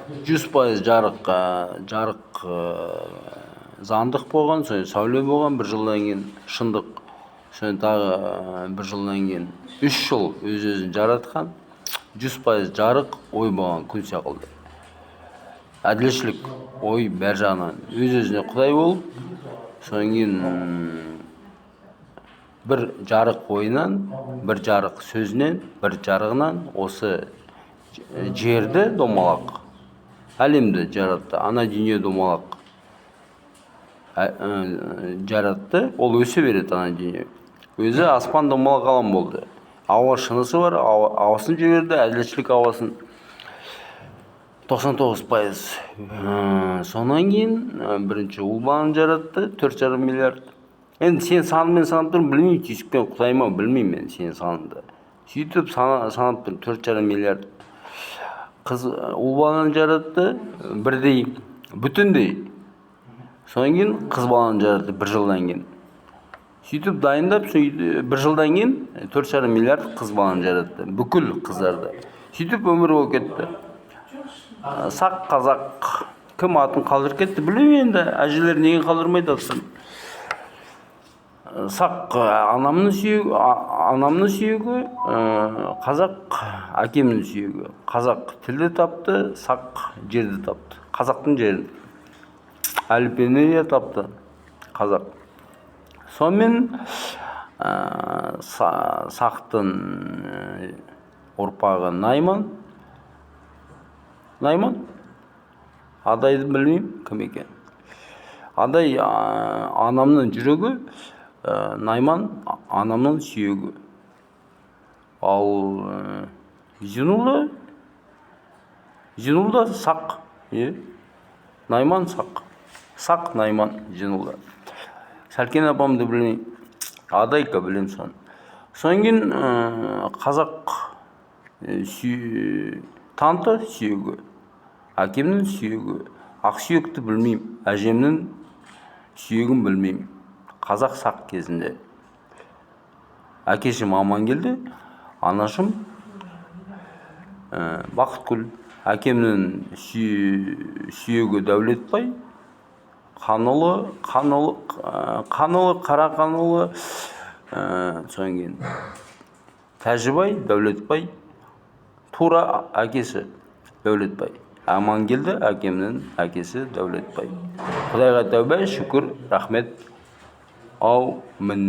100% жарық заңдық болған, соң сәуле болған, бір жылдан кейін шындық, соң тағы бір жылдан кейін 3 жыл өз-өзін жаратқан, 100% жарық ой болған күн секілді. Әділшілік ой бәр жағынан өз-өзіне құдай болып, соң кейін бір жарық ойынан, бір жарық сөзінен, бір жарығынан осы жерді домалақ, әлемді жаратты, ана дүние домалақ жаратты, ол өсе береді ана дүние. Өзі аспан домалақ алам болды. Ауа шынысы бар, ауасын жіберді, әділшілік ауасын 99%. Сонан кейін бірінші ұл баланы жаратты, 4,5 миллиард. Енді сен санымен санап тұрмын, білмеймін, түйсікпен құдайма, білмеймін мен сен саныңды. Сөйтіп санап тұрмын, 4,5 миллиард. Қыз ұл баланы жаратты, бірдей, бүтіндей. Сонан кейін қыз баланы жаратты 1 жылдан кейін. Сөйтіп дайындап, бір жылдан кейін 4,5 миллиард қыз баланы жаратты, бүкіл қыздарды. Сөйтіп өмір болып кетті. Сақ қазақ кім атын қалдырып кетті, білмеймін енді, әжелер неге қалдырмайды атын. Сақ анамның сүйегі, қазақ әкемнің сүйегі. Қазақ тілді тапты, сақ жерді тапты. Қазақтың жерін. Әліппені де тапты қазақ. Сонымен сақтың ұрпағы Найман. Адайды білмеймін, кім екен. Адай анамның жүрегі, Найман анамның сүйегі. Ал Зинулла сақ. Найман сақ. Сақ Найман Зинулла. Сәлкен апамды білмеймін. Адайка білем сон. Содан кейін қазақ танты сүйегі. Әкемнің сүйегі. Ақсүйекті білмеймін. Әжемнің сүйегін білмеймін. Қазақ сақ кезінде. Әкешім Амангелді, анашым Бақытгүл. Әкемнің сүйегі Дәулетбай. Қара қанұлы, содан кейін Тәжібай, Дәулетбай, тура әкесі Дәулетбай. Амангелді әкемнің әкесі Дәулетбай. Құдайға тәубә, шүкір, рахмет. Аумин.